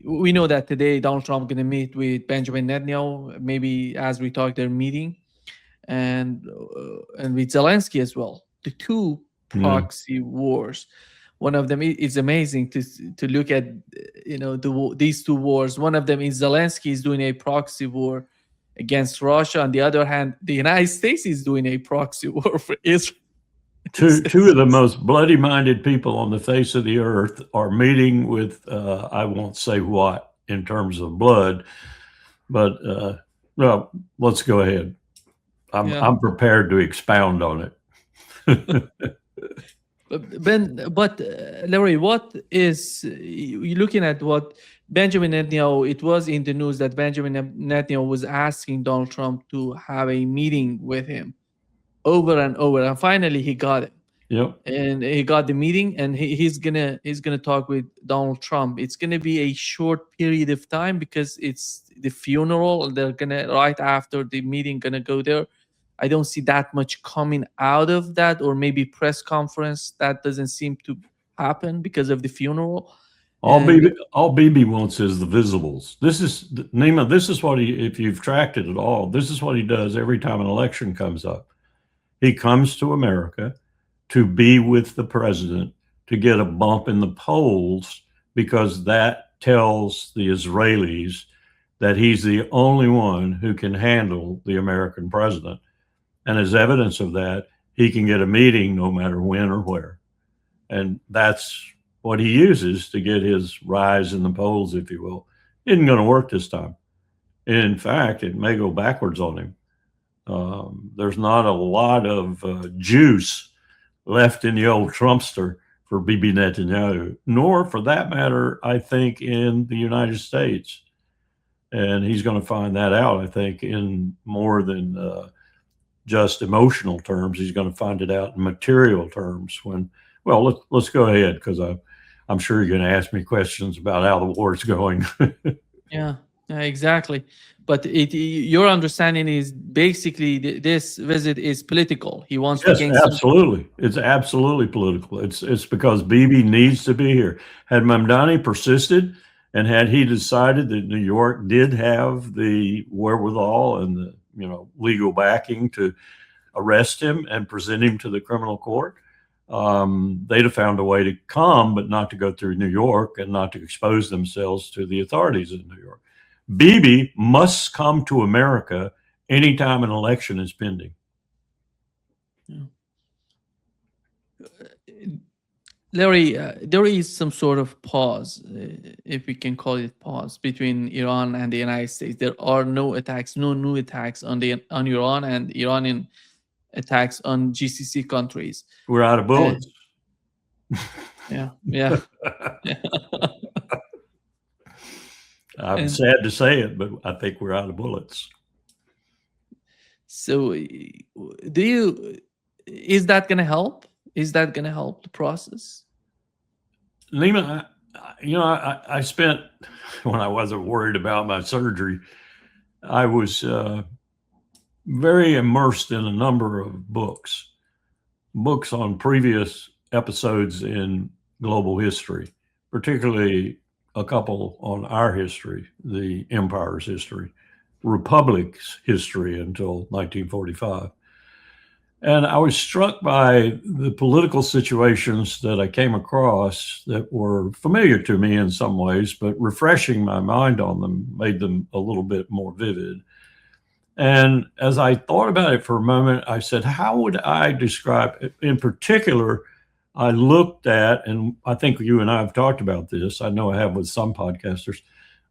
we know that today Donald Trump going to meet with Benjamin Netanyahu. Maybe as we talk, they're meeting, and with Zelensky as well. The two Yeah. proxy wars. One of them is amazing to look at. These two wars. One of them is Zelensky is doing a proxy war against Russia. On the other hand, the United States is doing a proxy war for Israel. Two of the most bloody-minded people on the face of the earth are meeting with, I won't say what in terms of blood, but well, let's go ahead. I'm prepared to expound on it. But Larry, what is you looking at what Benjamin Netanyahu? It was in the news that Benjamin Netanyahu was asking Donald Trump to have a meeting with him over and over, and finally he got it. Yep. And he got the meeting, and he's gonna talk with Donald Trump. It's gonna be a short period of time because it's the funeral. They're gonna right after the meeting gonna go there. I don't see that much coming out of that, or maybe press conference. That doesn't seem to happen because of the funeral. All Bibi wants is the visibles. This is Nima. This is what he. If you've tracked it at all, this is what he does every time an election comes up. He comes to America to be with the president to get a bump in the polls, because that tells the Israelis that he's the only one who can handle the American president. And as evidence of that, he can get a meeting no matter when or where. And that's what he uses to get his rise in the polls, if you will. Isn't going to work this time. In fact, it may go backwards on him. There's not a lot of juice left in the old Trumpster for Bibi Netanyahu, nor for that matter, I think, in the United States. And he's going to find that out, I think, in more than just emotional terms. He's going to find it out in material terms when, well, let's go ahead, because I'm sure you're going to ask me questions about how the war is going. Yeah, exactly. But your understanding is basically this visit is political. He wants to gain. Absolutely. It's absolutely political. It's because Bibi needs to be here. Had Mamdani persisted, and had he decided that New York did have the wherewithal and the legal backing to arrest him and present him to the criminal court, they'd have found a way to come, but not to go through New York and not to expose themselves to the authorities in New York. Bibi must come to America anytime an election is pending. Yeah. Larry, there is some sort of pause, if we can call it pause, between Iran and the United States. There are no new attacks on Iran, and Iranian attacks on GCC countries. We're out of bullets. Yeah. I'm sad to say it, but I think we're out of bullets. So, is that going to help? Is that going to help the process? Nima, I spent, when I wasn't worried about my surgery, I was very immersed in a number of books on previous episodes in global history, particularly a couple on our history, the empire's history, republic's history until 1945. And I was struck by the political situations that I came across that were familiar to me in some ways, but refreshing my mind on them made them a little bit more vivid. And as I thought about it for a moment, I said, how would I describe it? In particular, I looked at, and I think you and I have talked about this, I know I have with some podcasters,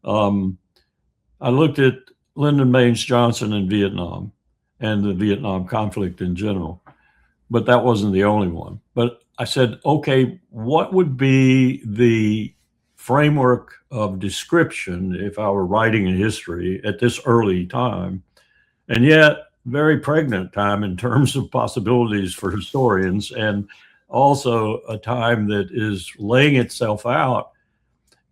I looked at Lyndon Baines Johnson in Vietnam and the Vietnam conflict in general, but that wasn't the only one. But I said, okay, what would be the framework of description if I were writing a history at this early time, and yet very pregnant time in terms of possibilities for historians, and also a time that is laying itself out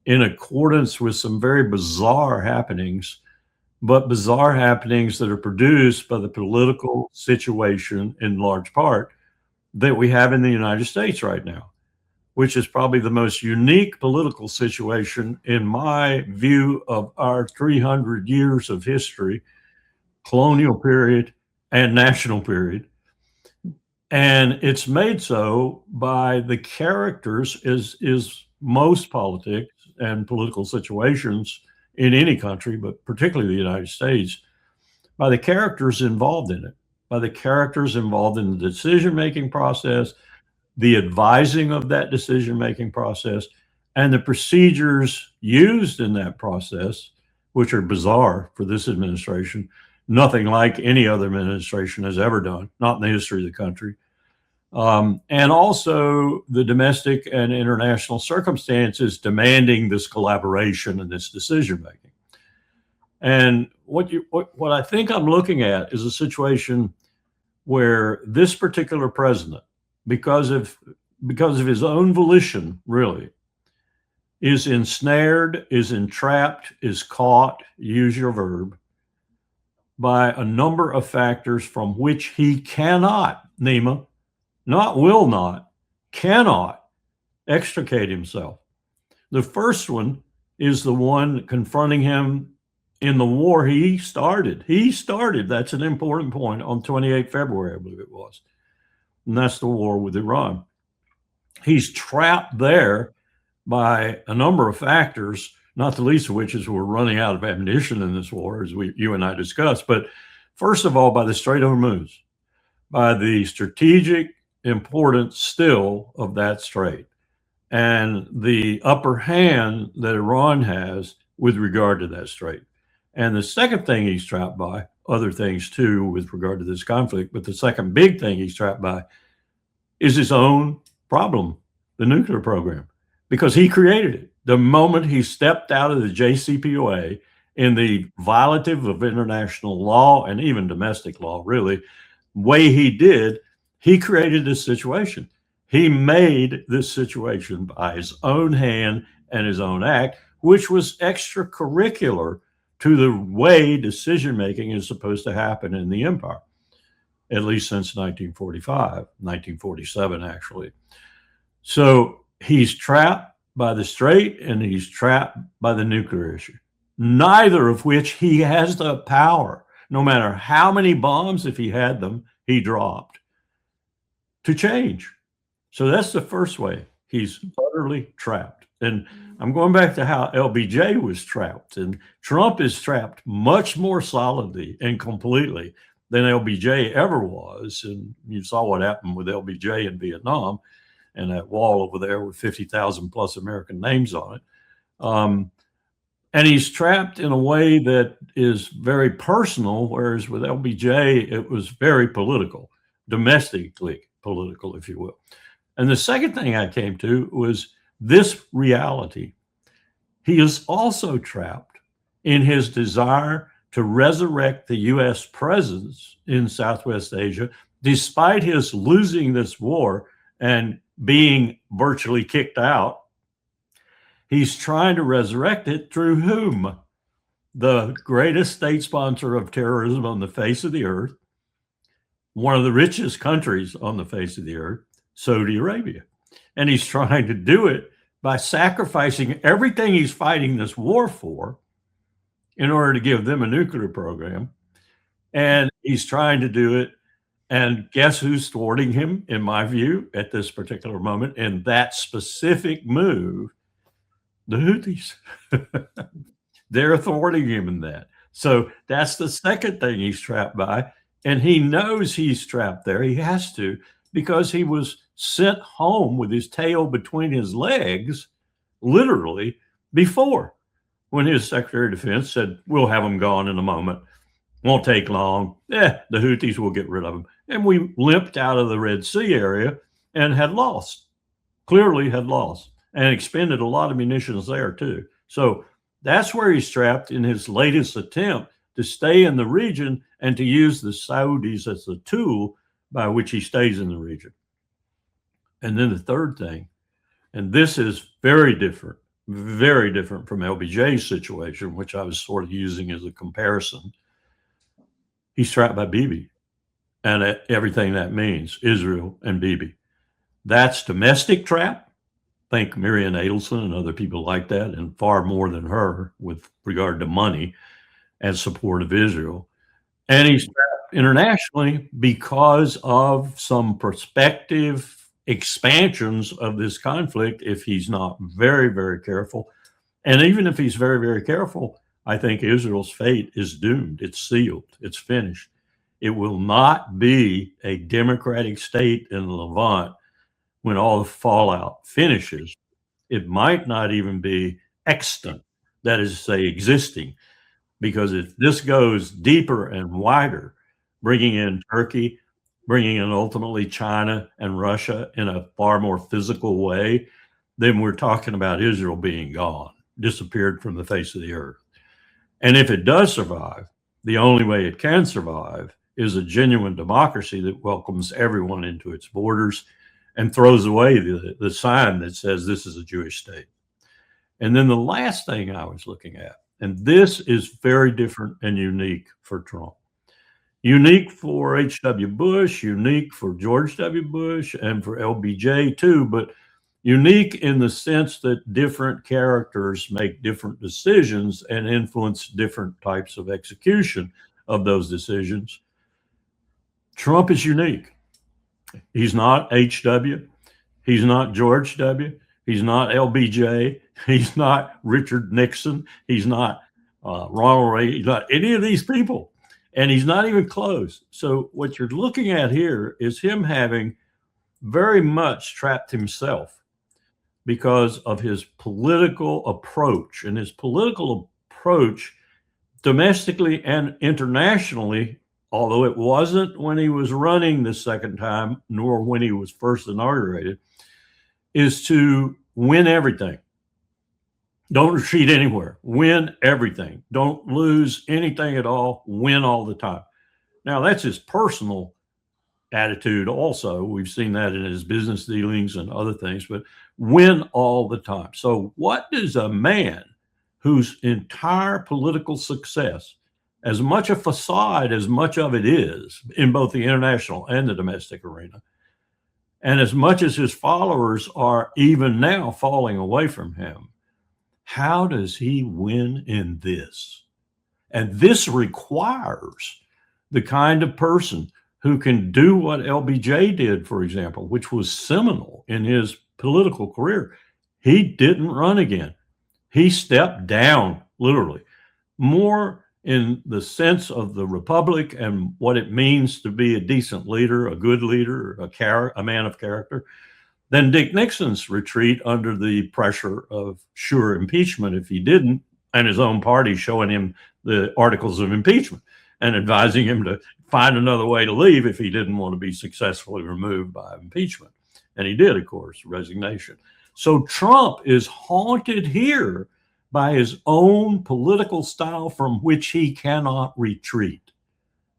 in accordance with some very bizarre happenings, but bizarre happenings that are produced by the political situation in large part that we have in the United States right now. which is probably the most unique political situation in my view of our 300 years of history, colonial period and national period. And it's made so by the characters, is most politics and political situations in any country, but particularly the United States, by the characters involved in it, by the characters involved in the decision-making process, the advising of that decision-making process, and the procedures used in that process, which are bizarre for this administration, nothing like any other administration has ever done, not in the history of the country. And also the domestic and international circumstances demanding this collaboration and this decision-making. And what I think I'm looking at is a situation where this particular president, because of his own volition, really, is ensnared, is entrapped, is caught, use your verb, by a number of factors from which he cannot, Nima, not will not, cannot extricate himself. The first one is the one confronting him in the war he started. He started, that's an important point, on 28 February, I believe it was. And that's the war with Iran. He's trapped there by a number of factors, not the least of which is we're running out of ammunition in this war, as you and I discussed. But first of all, by the Strait of Hormuz, by the strategic importance still of that strait, and the upper hand that Iran has with regard to that strait. And the second thing he's trapped by, other things too with regard to this conflict, but the second big thing he's trapped by is his own problem, the nuclear program, because he created it. The moment he stepped out of the JCPOA in the violative of international law and even domestic law, really, way he did, he created this situation. He made this situation by his own hand and his own act, which was extracurricular to the way decision-making is supposed to happen in the empire, at least since 1945, 1947, actually. So he's trapped by the strait and he's trapped by the nuclear issue, neither of which he has the power, no matter how many bombs, if he had them, he dropped, to change. So that's the first way he's utterly trapped. And I'm going back to how LBJ was trapped, and Trump is trapped much more solidly and completely than LBJ ever was. And you saw what happened with LBJ in Vietnam and that wall over there with 50,000 plus American names on it. And he's trapped in a way that is very personal, whereas with LBJ, it was very political, domestically political, if you will. And the second thing I came to was this reality. He is also trapped in his desire to resurrect the U.S. presence in Southwest Asia, despite his losing this war and being virtually kicked out. He's trying to resurrect it through whom? The greatest state sponsor of terrorism on the face of the earth, one of the richest countries on the face of the earth, Saudi Arabia. And he's trying to do it by sacrificing everything he's fighting this war for in order to give them a nuclear program. And he's trying to do it. And guess who's thwarting him, in my view, at this particular moment, in that specific move? The Houthis. They're thwarting him in that. So that's the second thing he's trapped by. And he knows he's trapped there. He has to, because he was sent home with his tail between his legs, literally, before, when his Secretary of Defense said, we'll have them gone in a moment. Won't take long. The Houthis will get rid of them. And we limped out of the Red Sea area and had lost, clearly had lost, and expended a lot of munitions there too. So that's where he's trapped in his latest attempt to stay in the region and to use the Saudis as a tool by which he stays in the region. And then the third thing, and this is very different from LBJ's situation, which I was sort of using as a comparison. He's trapped by Bibi and everything that means, Israel and Bibi. That's domestic trap, think Marian Adelson and other people like that, and far more than her with regard to money and support of Israel. And he's trapped internationally because of some prospective expansions of this conflict if he's not very, very careful. And even if he's very, very careful, I think Israel's fate is doomed. It's sealed. It's finished. It will not be a democratic state in the Levant when all the fallout finishes. It might not even be extant, that is to say, existing, because if this goes deeper and wider, bringing in Turkey, bringing in ultimately China and Russia in a far more physical way, then we're talking about Israel being gone, disappeared from the face of the earth. And if it does survive, the only way it can survive is a genuine democracy that welcomes everyone into its borders and throws away the sign that says this is a Jewish state. And then the last thing I was looking at, and this is very different and unique for Trump, unique for H.W. Bush, unique for George W. Bush, and for LBJ too, but unique in the sense that different characters make different decisions and influence different types of execution of those decisions. Trump is unique. He's not HW. He's not George W. He's not LBJ. He's not Richard Nixon. He's not Ronald Reagan. He's not any of these people. And he's not even close. So what you're looking at here is him having very much trapped himself because of his political approach. And his political approach domestically and internationally, although it wasn't when he was running the second time, nor when he was first inaugurated, is to win everything. Don't retreat anywhere. Win everything. Don't lose anything at all. Win all the time. Now, that's his personal attitude also. We've seen that in his business dealings and other things, but win all the time. So what does a man whose entire political success, as much a facade as much of it is in both the international and the domestic arena, and as much as his followers are even now falling away from him, how does he win in this? And this requires the kind of person who can do what LBJ did, for example, which was seminal in his political career. He didn't run again. He stepped down, literally, more in the sense of the republic and what it means to be a decent leader, a good leader, a man of character, than Dick Nixon's retreat under the pressure of sure impeachment if he didn't, and his own party showing him the articles of impeachment and advising him to find another way to leave if he didn't want to be successfully removed by impeachment. And he did, of course, resignation. So Trump is haunted here by his own political style from which he cannot retreat.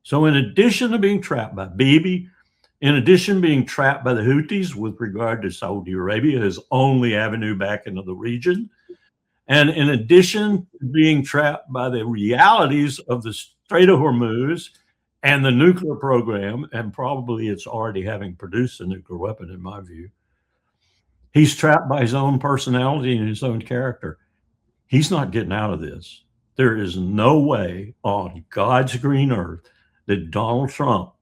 So in addition to being trapped by Bibi, in addition to being trapped by the Houthis with regard to Saudi Arabia, his only avenue back into the region, and in addition to being trapped by the realities of the Strait of Hormuz and the nuclear program, and probably it's already having produced a nuclear weapon, in my view, he's trapped by his own personality and his own character. He's not getting out of this. There is no way on God's green earth that Donald Trump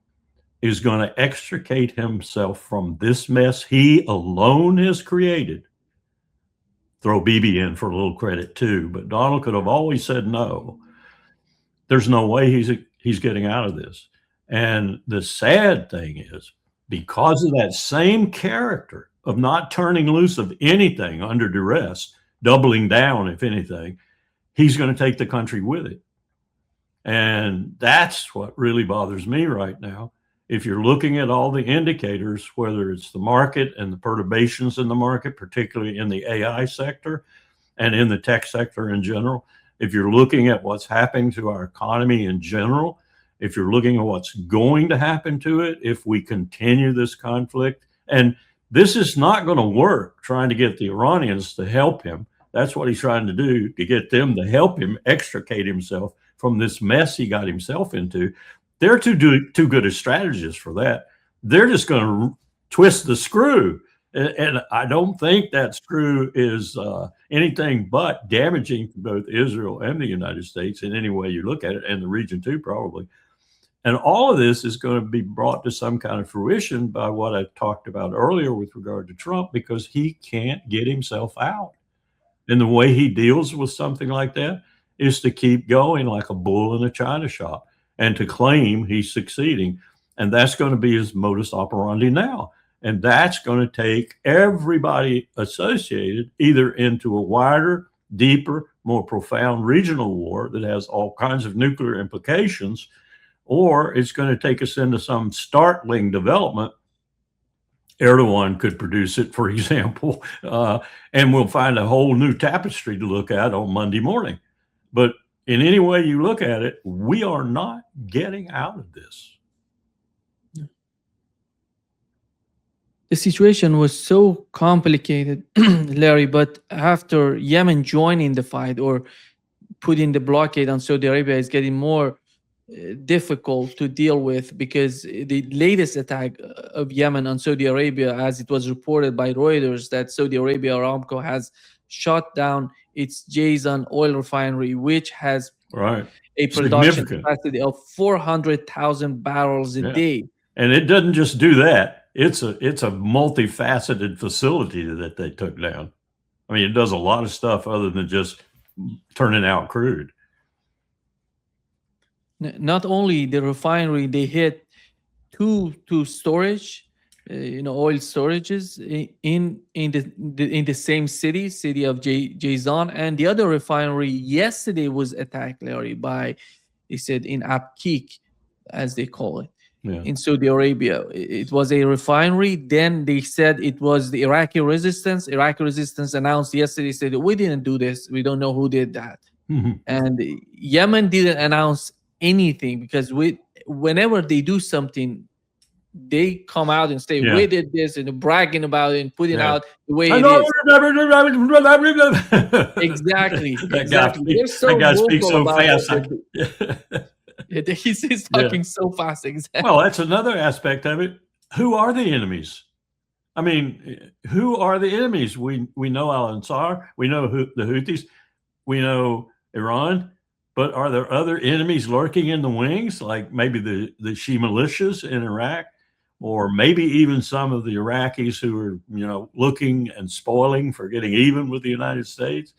is going to extricate himself from this mess he alone has created. Throw Bibi in for a little credit too, but Donald could have always said no. There's no way he's getting out of this. And the sad thing is, because of that same character of not turning loose of anything under duress, doubling down, if anything, he's going to take the country with it. And that's what really bothers me right now. If you're looking at all the indicators, whether it's the market and the perturbations in the market, particularly in the AI sector and in the tech sector in general, if you're looking at what's happening to our economy in general, if you're looking at what's going to happen to it if we continue this conflict, and this is not going to work trying to get the Iranians to help him. That's what he's trying to do, to get them to help him extricate himself from this mess he got himself into. They're too good a strategist for that. They're just going to twist the screw And I don't think that screw is anything but damaging to both Israel and the United States in any way you look at it, and the region too, probably. And all of this is going to be brought to some kind of fruition by what I talked about earlier with regard to Trump, because he can't get himself out. And the way he deals with something like that is to keep going like a bull in a china shop and to claim he's succeeding. And that's going to be his modus operandi now. And that's going to take everybody associated either into a wider, deeper, more profound regional war that has all kinds of nuclear implications, or it's going to take us into some startling development. Erdogan could produce it, for example, and we'll find a whole new tapestry to look at on Monday morning. But in any way you look at it, we are not getting out of this. The situation was so complicated, Larry, but after Yemen joining the fight or putting the blockade on Saudi Arabia is getting more difficult to deal with, because the latest attack of Yemen on Saudi Arabia, as it was reported by Reuters, that Saudi Arabia Aramco has shut down its Jazan oil refinery, which has a production capacity of 400,000 barrels a day. And it doesn't just do that. It's a multifaceted facility that they took down. I mean, it does a lot of stuff other than just turning out crude. Not only the refinery, they hit two storage, oil storages in the same city of Jazan, and the other refinery yesterday was attacked, Larry, by, they said, in Abqaiq, as they call it. Yeah. In Saudi Arabia. It was a refinery. Then they said it was the Iraqi resistance. Iraqi resistance announced yesterday, said, we didn't do this. We don't know who did that. Mm-hmm. And Yemen didn't announce anything, because whenever they do something, they come out and say, we did this, and bragging about it and putting out the way it is. Exactly. That guy speaks so fast. He's talking so fast. Exactly. Well, that's another aspect of it. Who are the enemies? I mean, who are the enemies? We know Al-Ansar. We know the Houthis. We know Iran. But are there other enemies lurking in the wings, like maybe the Shia militias in Iraq, or maybe even some of the Iraqis who are, looking and spoiling for getting even with the United States?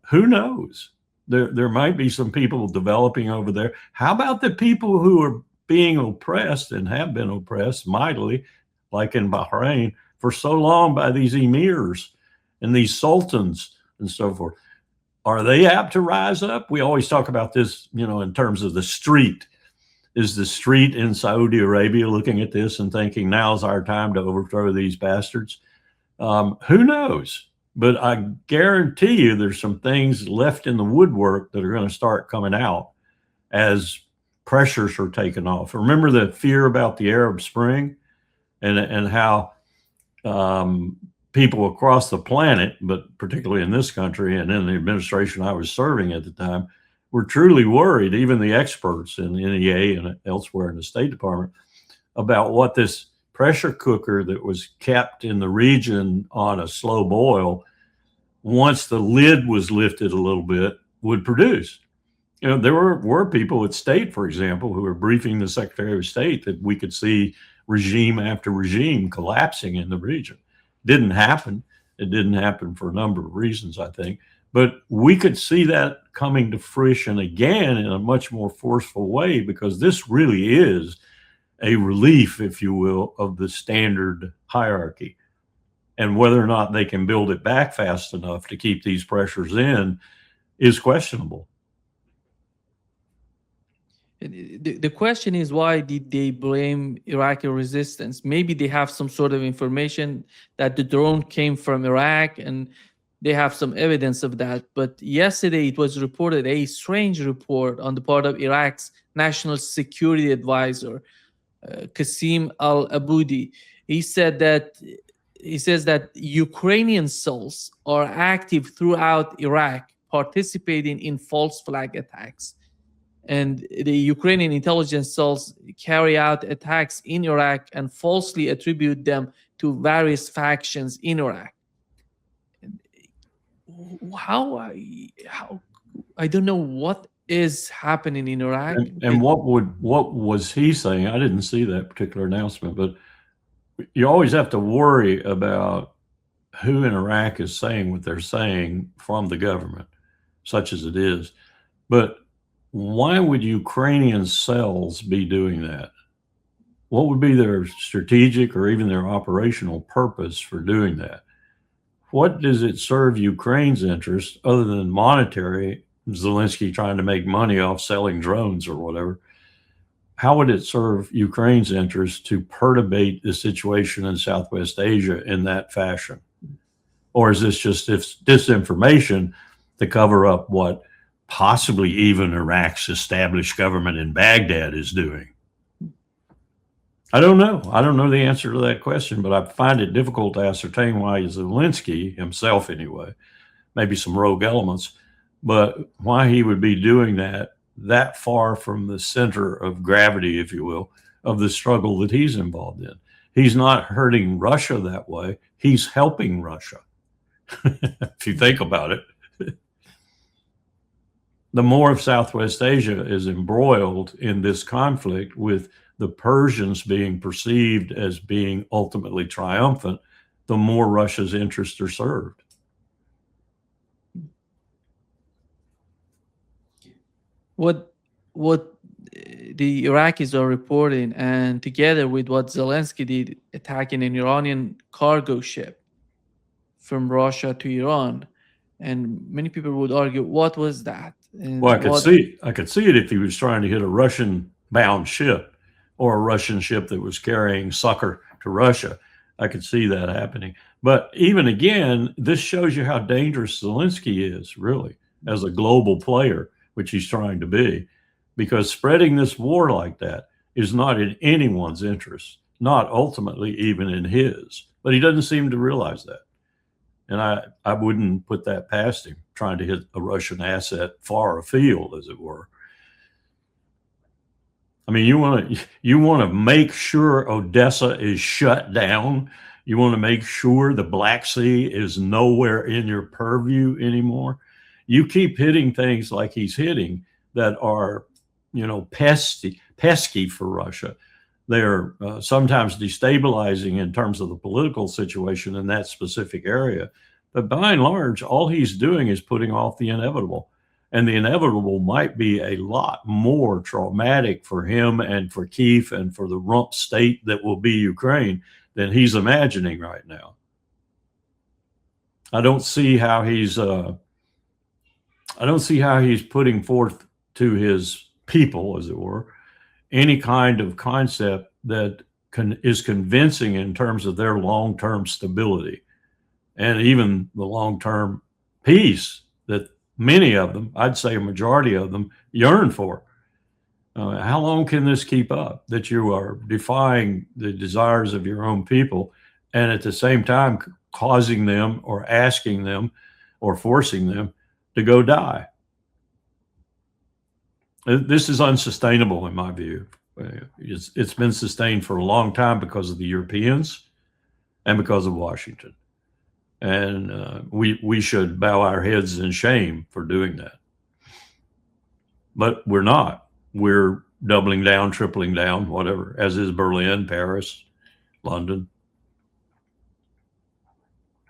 Who knows? There might be some people developing over there. How about the people who are being oppressed and have been oppressed mightily, like in Bahrain, for so long by these emirs and these sultans and so forth? Are they apt to rise up? We always talk about this, in terms of the street. Is the street in Saudi Arabia looking at this and thinking, now's our time to overthrow these bastards? Who knows? But I guarantee you there's some things left in the woodwork that are going to start coming out as pressures are taken off. Remember the fear about the Arab Spring and how people across the planet, but particularly in this country and in the administration I was serving at the time, were truly worried, even the experts in the NEA and elsewhere in the State Department, about what this pressure cooker that was kept in the region on a slow boil, once the lid was lifted a little bit, would produce. There were people at State, for example, who were briefing the Secretary of State that we could see regime after regime collapsing in the region. Didn't happen. It didn't happen for a number of reasons, I think. But we could see that coming to fruition again in a much more forceful way, because this really is a relief, if you will, of the standard hierarchy. And whether or not they can build it back fast enough to keep these pressures in is questionable. The question is, why did they blame Iraqi resistance? Maybe they have some sort of information that the drone came from Iraq and they have some evidence of that. But yesterday it was reported, a strange report on the part of Iraq's national security advisor, Qasim al-Aboudi. He says that Ukrainian cells are active throughout Iraq, participating in false flag attacks. and the Ukrainian intelligence cells carry out attacks in Iraq and falsely attribute them to various factions in Iraq. How I don't know what is happening in Iraq. And what was he saying? I didn't see that particular announcement, but you always have to worry about who in Iraq is saying what they're saying from the government, such as it is. But why would Ukrainian cells be doing that? What would be their strategic or even their operational purpose for doing that? What does it serve Ukraine's interest other than monetary? Zelensky trying to make money off selling drones or whatever. How would it serve Ukraine's interest to perturbate the situation in Southwest Asia in that fashion? Or is this just disinformation to cover up what possibly even Iraq's established government in Baghdad is doing? I don't know. I don't know the answer to that question, but I find it difficult to ascertain why Zelensky himself, anyway, maybe some rogue elements, but why he would be doing that far from the center of gravity, if you will, of the struggle that he's involved in. He's not hurting Russia that way. He's helping Russia. If you think about it, the more of Southwest Asia is embroiled in this conflict, with the Persians being perceived as being ultimately triumphant, the more Russia's interests are served. What the Iraqis are reporting, and together with what Zelensky did, attacking an Iranian cargo ship from Russia to Iran, and many people would argue, what was that? And well, I could see it if he was trying to hit a Russian-bound ship or a Russian ship that was carrying succor to Russia. I could see that happening. But even again, this shows you how dangerous Zelensky is, really, as a global player, which he's trying to be, because spreading this war like that is not in anyone's interest, not ultimately even in his. But he doesn't seem to realize that. And I wouldn't put that past him, trying to hit a Russian asset far afield, as it were. I mean, you want to make sure Odessa is shut down. You want to make sure the Black Sea is nowhere in your purview anymore. You keep hitting things like he's hitting that are, pesky for Russia. They're sometimes destabilizing in terms of the political situation in that specific area. But by and large, all he's doing is putting off the inevitable. And the inevitable might be a lot more traumatic for him and for Kyiv and for the rump state that will be Ukraine than he's imagining right now. I don't see how he's putting forth to his people, as it were, any kind of concept that is convincing in terms of their long-term stability and even the long-term peace that many of them, I'd say a majority of them, yearn for. How long can this keep up, that you are defying the desires of your own people and at the same time causing them or asking them or forcing them to go die? This is unsustainable in my view. It's been sustained for a long time because of the Europeans and because of Washington. And we should bow our heads in shame for doing that. But we're not. We're doubling down, tripling down, whatever, as is Berlin, Paris, London.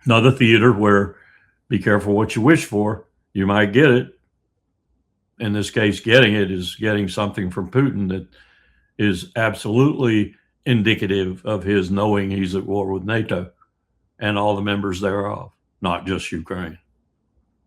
Another theater where be careful what you wish for. You might get it. In this case, getting it is getting something from Putin that is absolutely indicative of his knowing he's at war with NATO and all the members thereof, not just Ukraine.